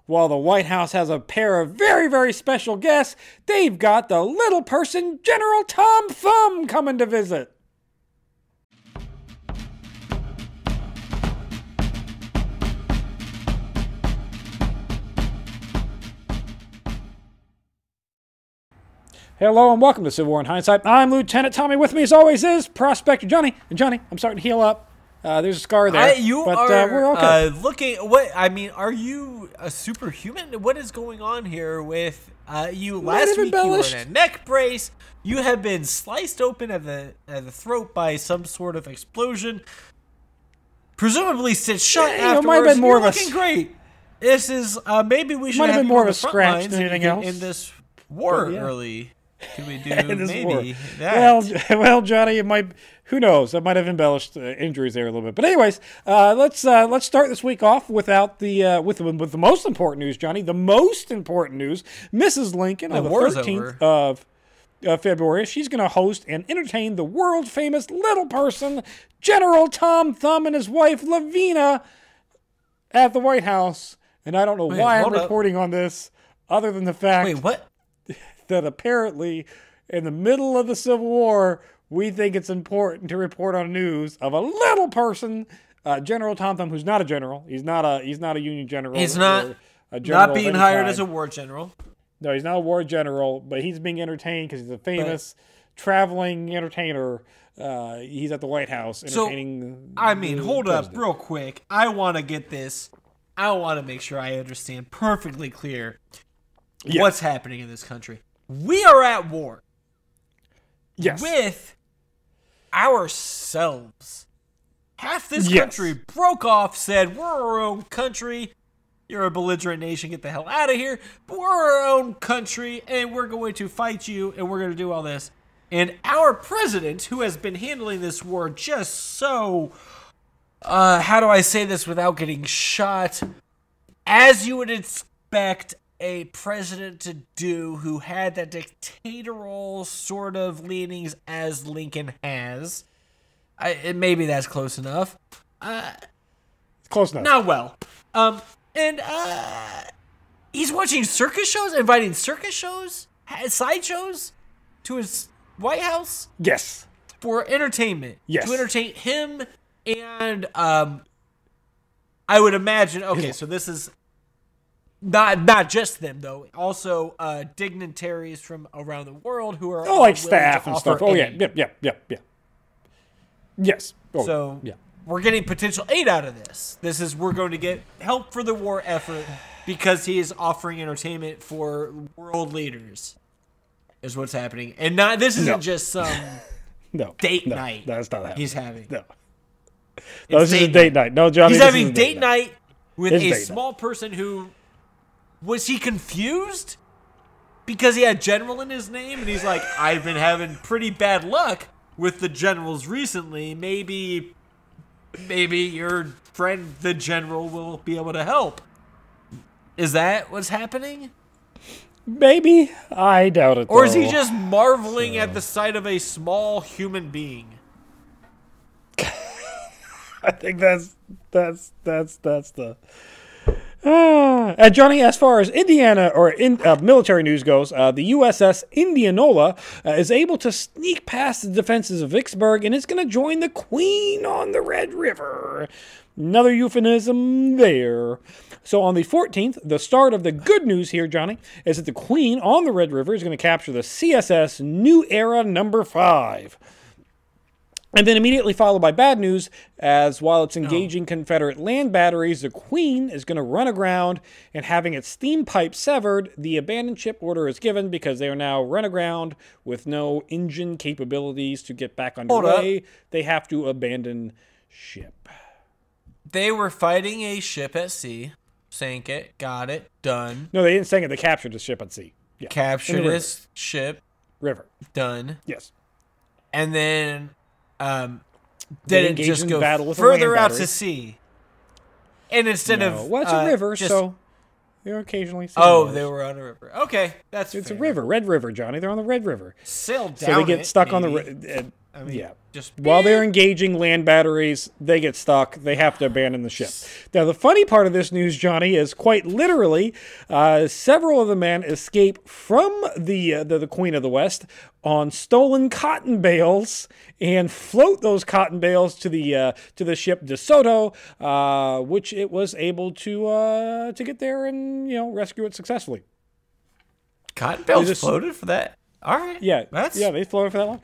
while the White House has a pair of very, very special guests. They've got the little person, General Tom Thumb, coming to visit. Hello and welcome to Civil War in Hindsight. I'm Lieutenant Tommy. With me, as always, is Prospector Johnny. And Johnny, I'm starting to heal up. There's a scar there. We're okay. Looking. What I mean, are you a superhuman? What is going on here with you? Last week you were in a neck brace. You have been sliced open at the throat by some sort of explosion. Presumably stitched shut afterwards. Might have been more of looking great. This is maybe we should might have been more of a scratch than anything else in this war early. Can we do maybe that? Well, Johnny, it might. Who knows? I might have embellished injuries there a little bit. But anyways, let's start this week off with the most important news, Johnny. The most important news: Mrs. Lincoln on the 13th of February, she's going to host and entertain the world famous little person, General Tom Thumb, and his wife Lavina at the White House. And I don't know why I'm reporting on this, other than the fact that apparently in the middle of the Civil War, we think it's important to report on news of a little person, General Tom Thumb, who's not a general. He's not a Union general. He's not being hired as a war general. No, he's not a war general, but he's being entertained because he's a famous traveling entertainer. He's at the White House entertaining. So, I mean, hold up real quick. I want to get this. I want to make sure I understand perfectly clear what's happening in this country. We are at war. Yes. With ourselves. Half this country broke off, said, we're our own country. You're a belligerent nation. Get the hell out of here. But we're our own country, and we're going to fight you, and we're going to do all this. And our president, who has been handling this war just so, how do I say this without getting shot? As you would expect a president to do, who had that dictatorial sort of leanings as Lincoln has. Maybe that's close enough. Close enough. Not well. And he's watching circus shows, inviting circus shows, sideshows to his White House. Yes. For entertainment. Yes. To entertain him and I would imagine. Okay, so this is not just them though. Also dignitaries from around the world who are like staff and stuff. Oh yeah. Yes. We're getting potential aid out of this. We're going to get help for the war effort because he is offering entertainment for world leaders. Is what's happening, and this isn't just some date night. That's not happening. He's having this is a date night. No, Johnny. He's having date night with a small person who was he confused because he had general in his name, and he's like, I've been having pretty bad luck with the generals recently. Maybe your friend, the general, will be able to help. Is that what's happening? Maybe. I doubt it, or is he just marveling at the sight of a small human being? I think that's the... Johnny, as far as Indiana or military news goes, the USS Indianola is able to sneak past the defenses of Vicksburg and is going to join the Queen on the Red River. Another euphemism there. So on the 14th, the start of the good news here, Johnny, is that the Queen on the Red River is going to capture the CSS New Era No. 5. And then immediately followed by bad news, as while it's engaging Confederate land batteries, the Queen is going to run aground, and having its steam pipe severed, the abandoned ship order is given because they are now run aground with no engine capabilities to get back underway. They have to abandon ship. They were fighting a ship at sea, sank it, got it, done. No, they didn't sink it. They captured the ship at sea. Yeah. Captured this ship. River. Done. Yes. And then... didn't just go battle further out to sea. And instead of... Well, it's a river, so they're occasionally... they were on a river. Okay, that's It's fair. a river. Red River, Johnny. They're on the Red River. Sailed down So they get stuck on the... I mean, just while they're engaging land batteries, they get stuck. They have to abandon the ship. Now, the funny part of this news, Johnny, is quite literally, several of the men escape from the Queen of the West on stolen cotton bales and float those cotton bales to the ship DeSoto, which it was able to get there and rescue it successfully. Cotton bales floated for that. All right. Yeah, they floated for that long.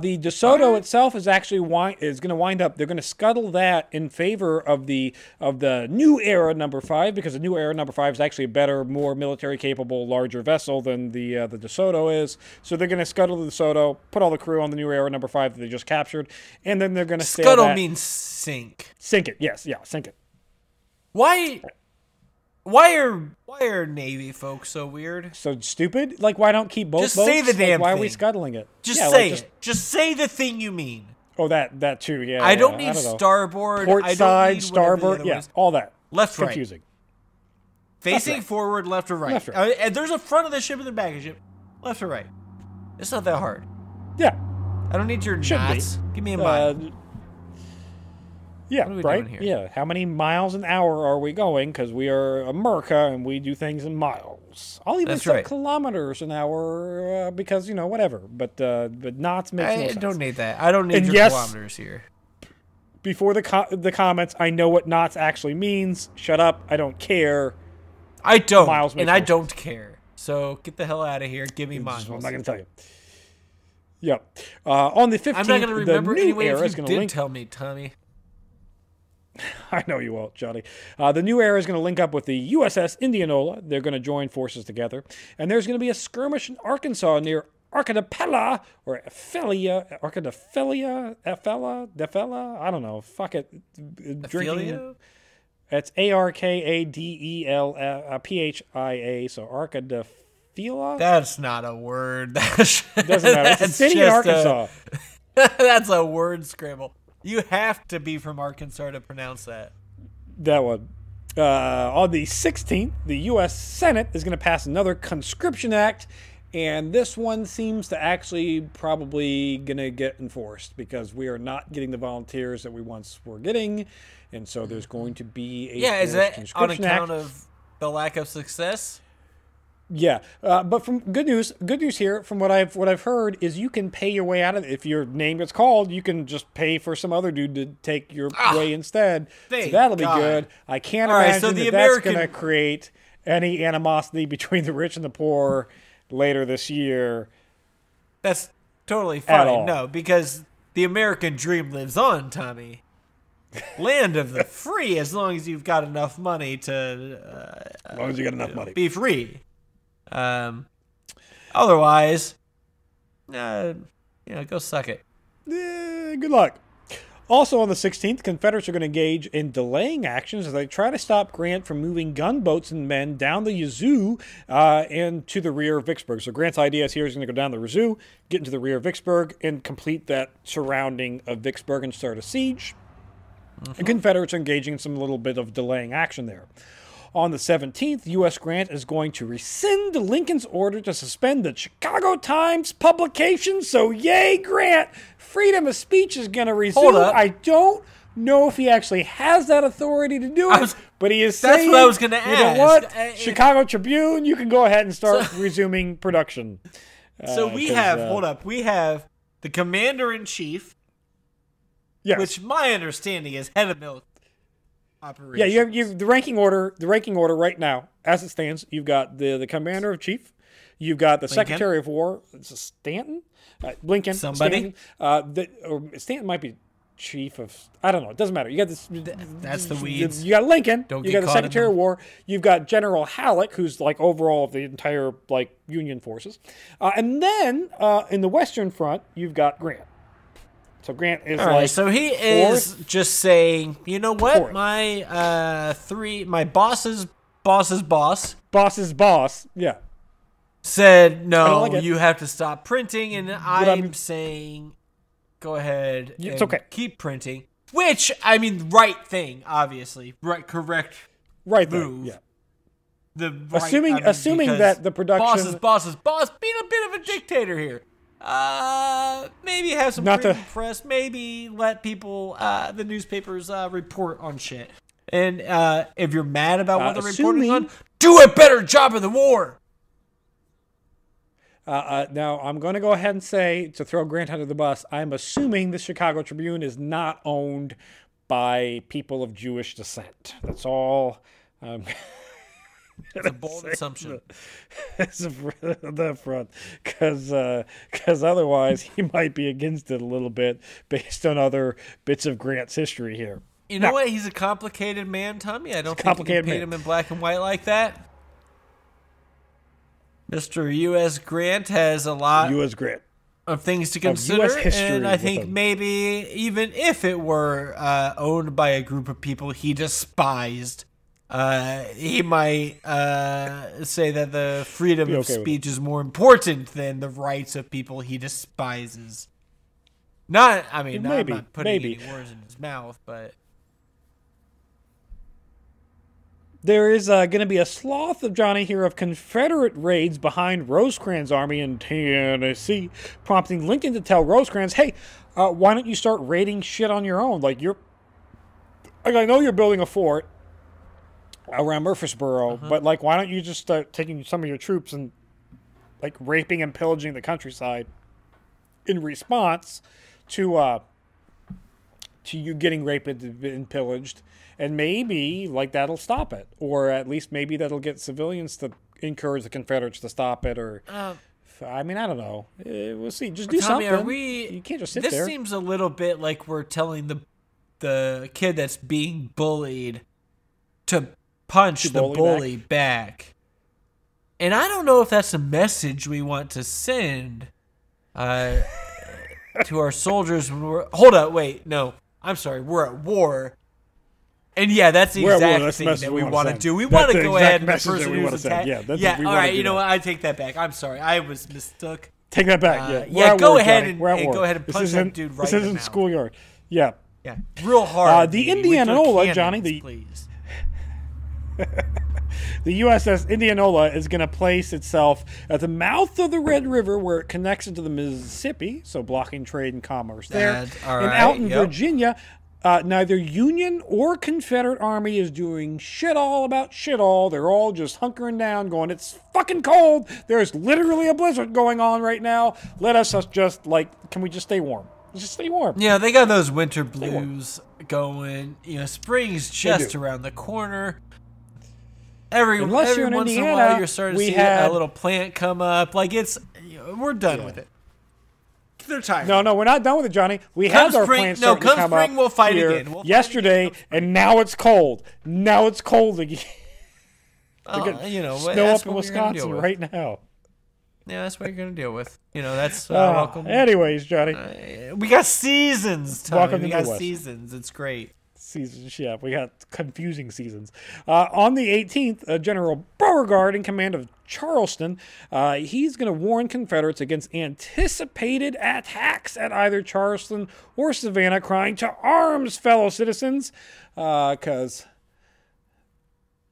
The DeSoto itself is actually going to wind up. They're going to scuttle that in favor of the New Era number 5, because the New Era number 5 is actually a better, more military capable, larger vessel than the DeSoto is. So they're going to scuttle the DeSoto, put all the crew on the New Era number 5 that they just captured, and then they're going to scuttle means sink. Sink it. Yes, sink it. Why are Navy folks so weird? So stupid? Like, why don't keep both just boats? Say the damn why thing. Are we scuttling it? Just say it. Just say the thing you mean. Oh, that too, yeah. I don't need starboard. Port I side, don't need starboard, all that. Left, confusing. Right. Facing forward, left or right. Left or right. And there's a front of the ship and the back of the ship. Left or right. It's not that hard. Yeah. I don't need your knots. Give me a mile. Yeah, right? Yeah. How many miles an hour are we going? Because we are America and we do things in miles. I'll even say kilometers an hour because, whatever. But knots makes no sense. I don't need that. I don't need your kilometers here. Before the comments, I know what knots actually means. Shut up. I don't care. I don't. I don't care. So get the hell out of here. Give me miles. I'm not going to tell you. Yep. On the 15th, I'm not going to remember anyway if you did tell me, Tommy. I know you won't, Johnny. The New Era is going to link up with the USS Indianola. They're going to join forces together. And there's going to be a skirmish in Arkansas near Arkadelphia, or Arkadelphia, I don't know. Fuck it. Drinking. It's Arkadelphia, so Arkadelphia. That's not a word. Doesn't matter. It's a city in Arkansas. That's a word scramble. You have to be from Arkansas to pronounce that. That one. On the 16th, the U.S. Senate is going to pass another conscription act, and this one seems to actually probably going to get enforced because we are not getting the volunteers that we once were getting, and so there's going to be a is that on account act. of the lack of success? Yeah, but from good news here, from what I've heard, is you can pay your way out of it. If your name gets called, you can just pay for some other dude to take your way instead. So that'll be good. I can't imagine that's going to create any animosity between the rich and the poor later this year. That's totally fine. No, because the American dream lives on, Tommy. Land of the free, as long as you've got enough money to as long as you got enough money. Be free. Otherwise, go suck it. Good luck. Also on the 16th, Confederates are going to engage in delaying actions as they try to stop Grant from moving gunboats and men down the Yazoo and to the rear of Vicksburg. So Grant's idea here is going to go down the Yazoo, get into the rear of Vicksburg, and complete that surrounding of Vicksburg and start a siege. The Confederates are engaging in some little bit of delaying action there. On the 17th, U.S. Grant is going to rescind Lincoln's order to suspend the Chicago Times publication. So, yay, Grant! Freedom of speech is going to resume. Hold up. I don't know if he actually has that authority to do it, but he is saying, that's what I was going to ask. You know what? Chicago Tribune, you can go ahead and start resuming production. So we have, we have the Commander-in-Chief, which my understanding is head of military. Yeah, you have the ranking order. The ranking order right now, as it stands, you've got the commander of chief, you've got the Secretary of War, Stanton, Lincoln, somebody. Stanton might be chief of. I don't know. It doesn't matter. You got this. That's the weeds. You got Lincoln. Don't you got the Secretary of War. You've got General Halleck, who's like overall of the entire Union forces, and then in the Western Front, you've got Grant. So Grant is so he is just saying, you know what, my boss's boss, yeah, said no, you have to stop printing, and I'm saying, go ahead, it's okay, keep printing. Which right thing, obviously, correct move. Yeah. The assuming that the production boss, being a bit of a dictator here. maybe have some Not freedom of press. Maybe let people, the newspapers, report on shit. And if you're mad about what they're reporting on, do a better job of the war. Now, I'm going to go ahead and say, to throw Grant under the bus, I'm assuming the Chicago Tribune is not owned by people of Jewish descent. That's all. It's a bold assumption. It's the front, because otherwise he might be against it a little bit based on other bits of Grant's history here. You know what? He's a complicated man, Tommy. I don't think you can paint him in black and white like that. Mr. U.S. Grant has a lot of things to consider, and I think maybe even if it were owned by a group of people he despised, he might say that the freedom of speech is more important than the rights of people he despises. I'm not putting any words in his mouth, but... There is going to be a sloth of Johnny here of Confederate raids behind Rosecrans' army in Tennessee, prompting Lincoln to tell Rosecrans, hey, why don't you start raiding shit on your own? Like, I know you're building a fort around Murfreesboro, but, like, why don't you just start taking some of your troops and, like, raping and pillaging the countryside in response to you getting raped and pillaged? And maybe, like, that'll stop it. Or at least maybe that'll get civilians to encourage the Confederates to stop it. Or, I mean, I don't know. We'll see. Just do Tommy, something. You can't just sit there. This seems a little bit like we're telling the kid that's being bullied to punch the bully back. And I don't know if that's a message we want to send to our soldiers when we're... Hold up, wait. No, I'm sorry. We're at war. And yeah, that's the exact thing that we want to do. We want to go ahead and the person who's attacked. Yeah, all right. You know what? I take that back. I'm sorry. I was mistook. Take that back. Go ahead and punch that dude right in the mouth. This isn't schoolyard. Yeah. Yeah. Real hard. The Indianola, Johnny. Please. The USS Indianola is going to place itself at the mouth of the Red River where it connects into the Mississippi, so blocking trade and commerce there. Out in Virginia, neither Union or Confederate Army is doing shit all about shit all. They're all just hunkering down, going, it's fucking cold. There's literally a blizzard going on right now. Let us just, can we just stay warm? Just stay warm. Yeah, they got those winter blues going. You know, spring's just around the corner. Every once in a while, you're starting to see a little plant come up. Like, we're done with it. They're tired. No, we're not done with it, Johnny. We had our plants starting to come up. We'll fight again. Yesterday, and now it's cold. Now it's cold again. Snow up in Wisconsin right now. Yeah, that's what you're going to deal with. That's welcome. Anyways, Johnny. We got seasons, Tommy. We got seasons. It's great. Seasons, yeah. We got confusing seasons. On the 18th, General Beauregard, in command of Charleston, he's going to warn Confederates against anticipated attacks at either Charleston or Savannah, crying to arms, fellow citizens, because...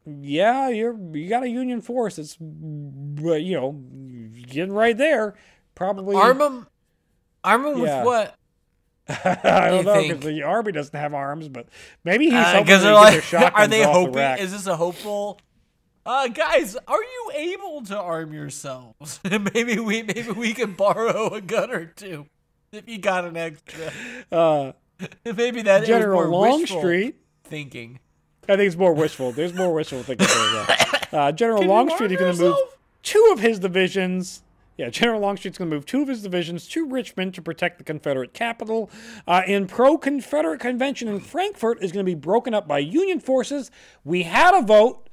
Yeah, you got a Union force. It's getting right there. Probably arm them with what? I don't know because the Army doesn't have arms, but maybe he's hoping to get their shotguns. Are they off hoping? The rack. Is this a hopeful? Guys, are you able to arm yourselves? maybe we can borrow a gun or two if you got an extra. Maybe that General is more Longstreet thinking. I think it's more wishful. There's more wishful thinking there. General Longstreet is going to move two of his divisions. Yeah, General Longstreet's going to move two of his divisions to Richmond to protect the Confederate capital. And pro-Confederate convention in Frankfort is going to be broken up by Union forces. We had a vote.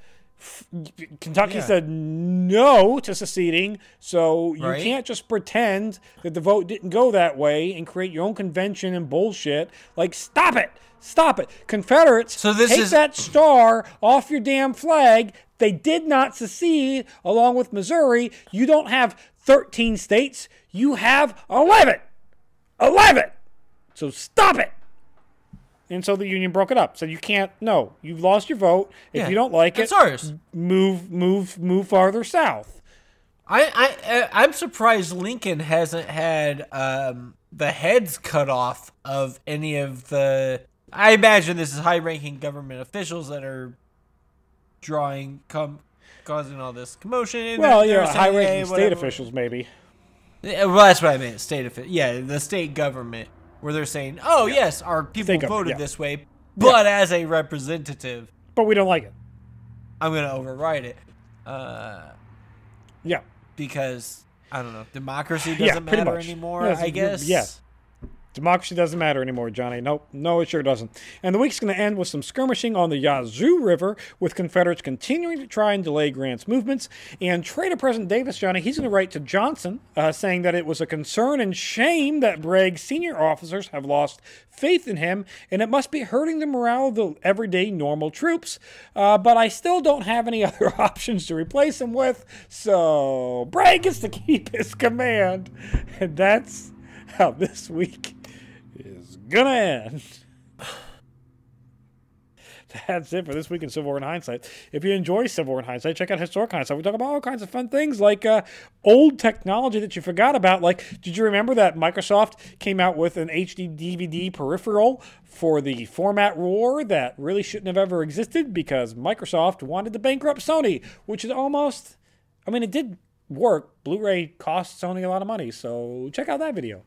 Kentucky said no to seceding, so you can't just pretend that the vote didn't go that way and create your own convention and bullshit. Like, stop it. Stop it. Confederates, take that star off your damn flag. They did not secede along with Missouri. You don't have 13 states. You have 11. 11. So stop it. And so the Union broke it up. So you can't, no, you've lost your vote. If you don't like it, ours. Move farther south. I'm surprised Lincoln hasn't had the heads cut off of any of the. I imagine this is high-ranking government officials that are causing all this commotion. Well, high-ranking state officials maybe. Yeah, well, that's what I meant. The state government, where they're saying, "Oh yes, our people voted this way, but as a representative, but we don't like it. I'm going to override it." Yeah. Because, I don't know, democracy doesn't matter anymore, I guess. Yeah. Democracy doesn't matter anymore, Johnny. Nope. No, it sure doesn't. And the week's going to end with some skirmishing on the Yazoo River, with Confederates continuing to try and delay Grant's movements. And Trader President Davis, Johnny, he's going to write to Johnson, saying that it was a concern and shame that Bragg's senior officers have lost faith in him, and it must be hurting the morale of the everyday normal troops. But I still don't have any other options to replace him with, so Bragg gets to keep his command. And that's how this week is gonna end. That's it for this week in Civil War in Hindsight. If you enjoy Civil War in Hindsight, check out Historic Hindsight. We talk about all kinds of fun things like old technology that you forgot about. Like, did you remember that Microsoft came out with an HD DVD peripheral for the format war that really shouldn't have ever existed because Microsoft wanted to bankrupt Sony, which is almost, I mean, it did work. Blu-ray cost Sony a lot of money, so check out that video.